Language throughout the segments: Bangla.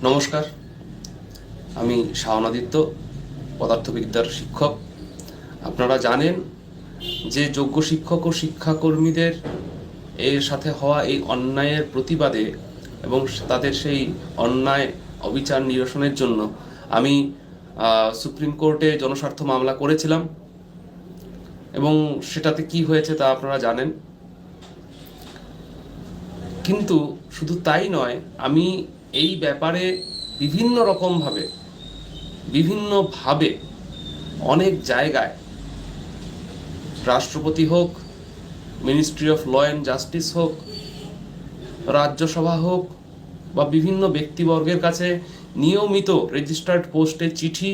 নমস্কার, আমি শাওনাদিত্য, পদার্থবিদ্যার শিক্ষক। আপনারা জানেন যে যোগ্য শিক্ষক ও শিক্ষাকর্মীদের এর সাথে হওয়া এই অন্যায়ের প্রতিবাদে এবং তাদের সেই অন্যায় অবিচার নিরসনের জন্য আমি সুপ্রিম কোর্টে জনস্বার্থ মামলা করেছিলাম এবং সেটাতে কি হয়েছে তা আপনারা জানেন। কিন্তু শুধু তাই নয়, আমি এই ব্যাপারে বিভিন্নভাবে অনেক জায়গায় রাষ্ট্রপতি হোক, ministry of law and justice হোক, রাজ্যসভা হোক বা বিভিন্ন ব্যক্তিবর্গের কাছে নিয়মিত রেজিস্টার্ড পোস্টে চিঠি,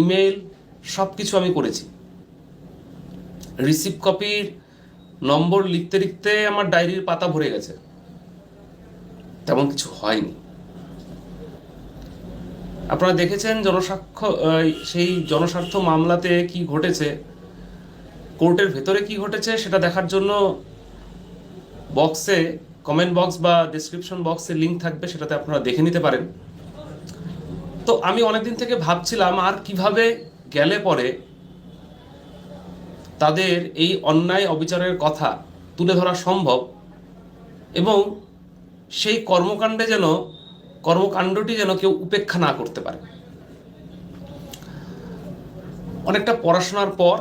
ইমেল সব কিছু আমি করেছি। রিসিভ কপির নম্বর লিখতে লিখতে আমার ডায়েরির পাতা ভরে গেছে, তেমন কিছু হয়নি। আপনারা দেখেছেন সেই জনস্বার্থ মামলাতে কি ঘটেছে, কোর্টের ভেতরে কি ঘটেছে সেটা দেখার জন্য বক্সে, কমেন্ট বক্স বা ডেসক্রিপশন বক্সে লিঙ্ক থাকবে, সেটাতে আপনারা দেখে নিতে পারেন। তো আমি অনেকদিন থেকে ভাবছিলাম আর কিভাবে গেলে পরে তাদের এই অন্যায় অবিচারের কথা তুলে ধরা সম্ভব এবং সেই কর্মকাণ্ডটি যেন কেউ উপেক্ষা না করতে পারে। অনেকটা পড়াশোনার পর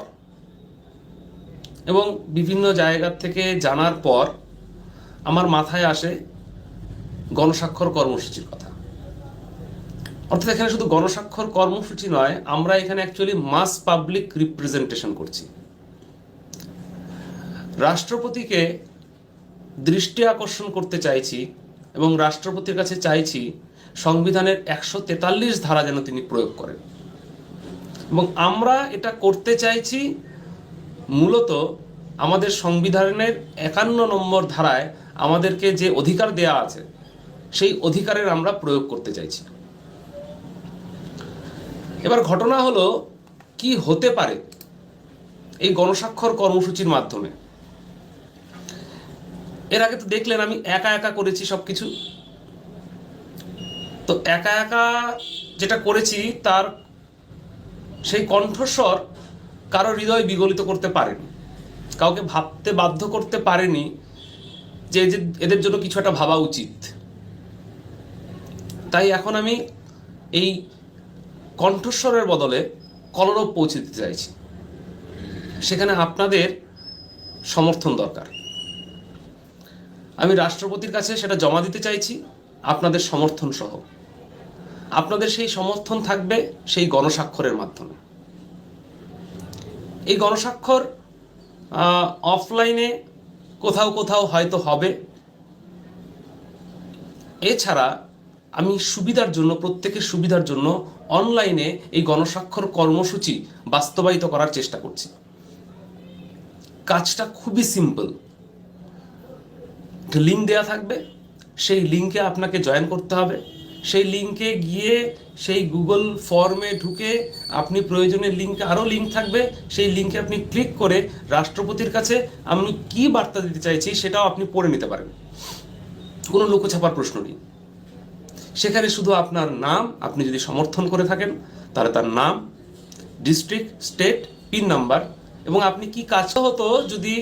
এবং বিভিন্ন জায়গা থেকে জানার পর আমার মাথায় আসে গণস্বাক্ষর কর্মসূচির কথা। অর্থাৎ এখানে শুধু গণস্বাক্ষর কর্মসূচি নয়, আমরা এখানে অ্যাকচুয়ালি মাস পাবলিক রিপ্রেজেন্টেশন করছি। রাষ্ট্রপতিকে দৃষ্টি আকর্ষণ করতে চাইছি এবং রাষ্ট্রপতির কাছে চাইছি সংবিধানের 143 ধারা যেন তিনি প্রয়োগ করেন। এবং আমরা এটা করতে চাইছি মূলত আমাদের সংবিধানের 51 নম্বর ধারায় আমাদেরকে যে অধিকার দেয়া আছে সেই অধিকারের আমরা প্রয়োগ করতে চাইছি। এবার ঘটনা হলো কি হতে পারে এই গণস্বাক্ষর কর্মসূচির মাধ্যমে। এর আগে তো দেখলেন আমি একা একা করেছি সবকিছু। তো একা একা যেটা করেছি তার সেই কণ্ঠস্বর কারো হৃদয় বিগলিত করতে পারেনি, কাউকে ভাবতে বাধ্য করতে পারেনি যে এদের জন্য কিছু একটা ভাবা উচিত। তাই এখন আমি এই কণ্ঠস্বরের বদলে কলরব পৌঁছে দিতে চাইছি। সেখানে আপনাদের সমর্থন দরকার। আমি রাষ্ট্রপতির কাছে সেটা জমা দিতে চাইছি আপনাদের সমর্থন সহ। আপনাদের সেই সমর্থন থাকবে সেই গণস্বাক্ষরের মাধ্যমে। এই গণস্বাক্ষর অফলাইনে কোথাও কোথাও হয়তো হবে। এছাড়া আমি প্রত্যেকের সুবিধার জন্য অনলাইনে এই গণস্বাক্ষর কর্মসূচি বাস্তবায়িত করার চেষ্টা করছি। কাজটা খুবই সিম্পল। লিঙ্ক দেওয়া থাকবে, সেই লিঙ্কে আপনাকে জয়েন করতে হবে। সেই লিঙ্কে গিয়ে সেই গুগল ফর্মে ঢুকে আপনি প্রয়োজনের লিঙ্কে আরও লিঙ্ক থাকবে, সেই লিঙ্কে আপনি ক্লিক করে রাষ্ট্রপতির কাছে আমি কি বার্তা দিতে চাইছি সেটাও আপনি পড়ে নিতে পারেন। কোনো লুকোছাপার প্রশ্ন নেই। সেখানে শুধু আপনার নাম, আপনি যদি সমর্থন করে থাকেন তাহলে তার নাম, ডিস্ট্রিক্ট, স্টেট, পিন নাম্বার এবং আপনি কি কাজ হতো যদি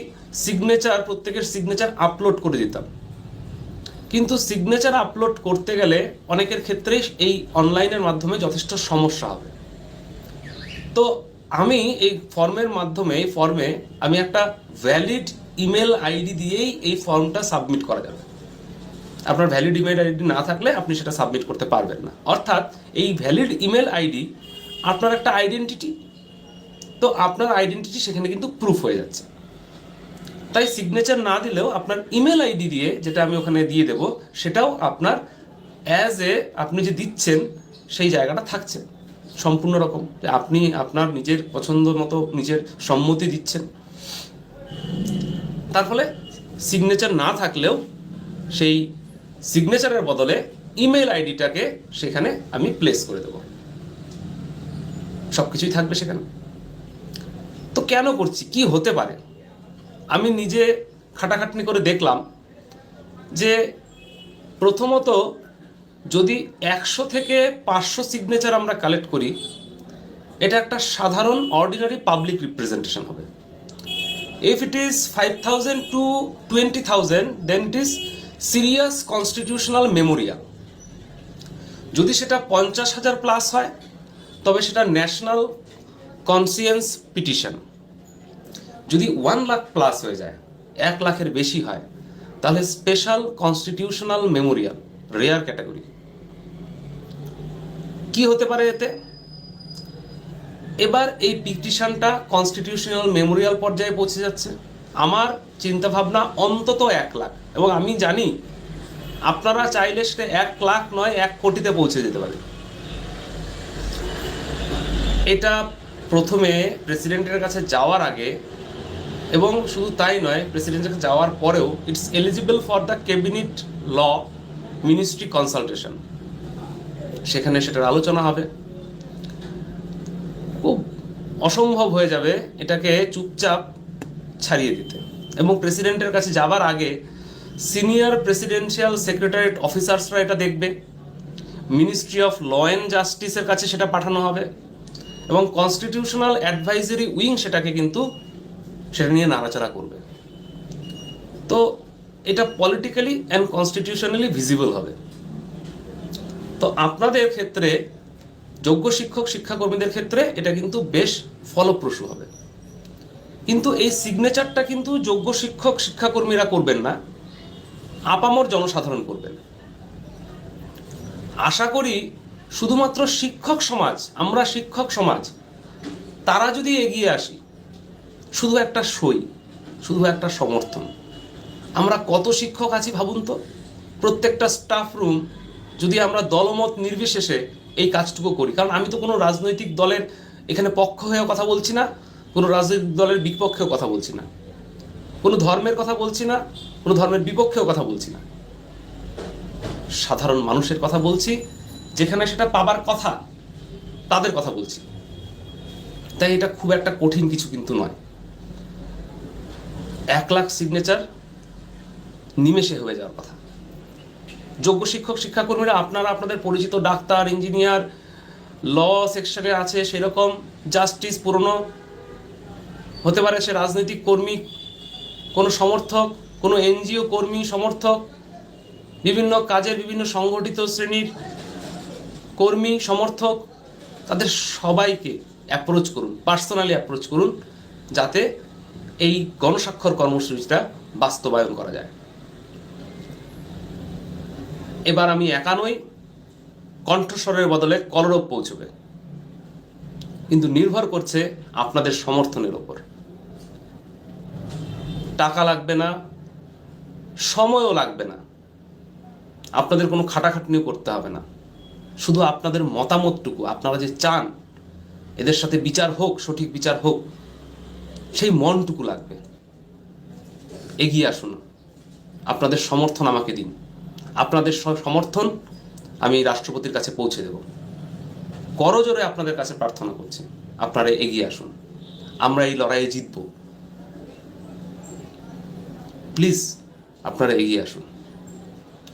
প্রত্যেকের সিগনেচার আপলোড করে দিতাম। কিন্তু সিগনেচার আপলোড করতে গেলে অনেকের ক্ষেত্রে এই অনলাইনের মাধ্যমে যথেষ্ট সমস্যা হবে। তো আমি এই ফর্মে আমি একটা ভ্যালিড ইমেল আইডি দিয়েই এই ফর্মটা সাবমিট করা যাবে। আপনার ভ্যালিড ইমেল আইডি না থাকলে আপনি সেটা সাবমিট করতে পারবেন না। অর্থাৎ এই ভ্যালিড ইমেল আইডি আপনার একটা আইডেন্টিটি। তো আপনার আইডেন্টিটি সেখানে কিন্তু প্রুফ হয়ে যাচ্ছে। তাই সিগনেচার না দিলেও আপনার ইমেল আইডি দিয়ে, যেটা আমি ওখানে দিয়ে দেব, সেটাও আপনার আপনি যে দিচ্ছেন সেই জায়গাটা থাকছে সম্পূর্ণ রকম, যে আপনি আপনার নিজের পছন্দ মতো নিজের সম্মতি দিচ্ছেন। তার ফলে সিগনেচার না থাকলেও সেই সিগনেচারের বদলে ইমেল আইডিটাকে সেখানে আমি প্লেস করে দেব, সব কিছুই থাকবে সেখানে। তো কেন করছি, কি হতে পারে? আমি নিজে খাটাখাটনি করে দেখলাম যে প্রথমত যদি 100 থেকে 500 সিগনেচার আমরা কালেক্ট করি, এটা একটা সাধারণ অর্ডিনারি পাবলিক রিপ্রেজেন্টেশন হবে। If it is 5,000 to 20,000, then it is serious constitutional memorial. যদি সেটা 50,000 প্লাস হয়, তবে সেটা ন্যাশনাল কনসিয়েন্স পিটিশন। যদি 1 লাখ প্লাস হয়ে যায়, 1 লাখের বেশি হয়, তাহলে special constitutional Memorial, rare category. কি হতে পারে এতে? এবার এই পিটিশনটা কনস্টিটিউশনাল মেমোরিয়াল পর্যায়ে পৌঁছে যাচ্ছে। আমার চিন্তাভাবনা অন্তত 1 লাখ, এবং আমি জানি আপনারা চাইলে সেটা 1 লাখ নয় 1 কোটিতে পৌঁছে যেতে পারে। এটা প্রথমে প্রেসিডেন্টের কাছে যাওয়ার আগে, এবং শুধু তাই নয়, প্রেসিডেন্টের কাছে যাওয়ার পরেও it's eligible for the cabinet law ministry consultation. সেখানে সেটার আলোচনা হবে। খুব অসম্ভব হয়ে যাবে এটাকে চুপচাপ ছাড়িয়ে দিতে। এবং প্রেসিডেন্টের কাছে যাবার আগে সিনিয়র প্রেসিডেন্সিয়াল সেক্রেটারিয়েট অফিসার্সরা এটা দেখবে, মিনিস্ট্রি অফ ল অ্যান্ড জাস্টিসের কাছে সেটা পাঠানো হবে, এবং কনস্টিটিউশনাল অ্যাডভাইজারি উইং সেটাকে কিন্তু সেটা নিয়ে নাড়াচাড়া করবে। তো এটা পলিটিক্যালি অ্যান্ড কনস্টিটিউশনালি ভিজিবল হবে। তো আপনাদের ক্ষেত্রে, যোগ্য শিক্ষক শিক্ষাকর্মীদের ক্ষেত্রে এটা কিন্তু বেশ ফলপ্রসূ হবে। কিন্তু এই সিগনেচারটা কিন্তু যোগ্য শিক্ষক শিক্ষাকর্মীরা করবেন না, আপামর জনসাধারণ করবেন। আশা করি শুধুমাত্র শিক্ষক সমাজ, আমরা শিক্ষক সমাজ, তারা যদি এগিয়ে আসি, শুধু একটা সই, শুধু একটা সমর্থন। আমরা কত শিক্ষক আছি ভাবুন তো। প্রত্যেকটা স্টাফ রুম যদি আমরা দলমত নির্বিশেষে এই কাজটুকু করি, কারণ আমি তো কোনো রাজনৈতিক দলের এখানে পক্ষ হয়েও কথা বলছি না, কোনো রাজনৈতিক দলের বিপক্ষেও কথা বলছি না, কোনো ধর্মের কথা বলছি না, কোনো ধর্মের বিপক্ষেও কথা বলছি না, সাধারণ মানুষের কথা বলছি, যেখানে সেটা পাবার কথা তাদের কথা বলছি। তাই এটা খুব একটা কঠিন কিছু কিন্তু নয়। 1 লাখ সিগনেচার নিমেষে হয়ে যাওয়ার কথা। যোগ্য শিক্ষক শিক্ষাকর্মীরা আপনারা আপনাদের পরিচিত ডাক্তার, ইঞ্জিনিয়ার, ল সেকশনে আছে সেরকম, জাস্টিস পুরনো হতে পারে, সে রাজনৈতিক কর্মী, কোনো সমর্থক, কোনো এনজিও কর্মী সমর্থক, বিভিন্ন কাজের বিভিন্ন সংগঠিত শ্রেণীর কর্মী সমর্থক, তাদের সবাইকে অ্যাপ্রোচ করুন, পার্সোনালি অ্যাপ্রোচ করুন, যাতে এই গণস্বাক্ষর কর্মসূচিটা বাস্তবায়ন করা যায়। এবার আমি একা নই, কণ্ঠস্বরের বদলে কলরব পৌঁছবে, কিন্তু নির্ভর করছে আপনাদের সমর্থনের ওপর। টাকা লাগবে না, সময়ও লাগবে না, আপনাদের কোনো খাটাখাটনিও করতে হবে না। শুধু আপনাদের মতামতটুকু, আপনারা যে চান এদের সাথে বিচার হোক, সঠিক বিচার হোক, সেই মনটুকু লাগবে। এগিয়ে আসুন, আপনাদের সমর্থন আমাকে দিন। আপনাদের সমর্থন আমি রাষ্ট্রপতির কাছে পৌঁছে দেব। করজোরে আপনাদের কাছে প্রার্থনা করছি, আপনারা এগিয়ে আসুন, আমরা এই লড়াইয়ে জিতব। প্লিজ আপনারা এগিয়ে আসুন।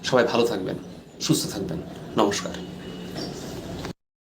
সবাই ভালো থাকবেন, সুস্থ থাকবেন। নমস্কার।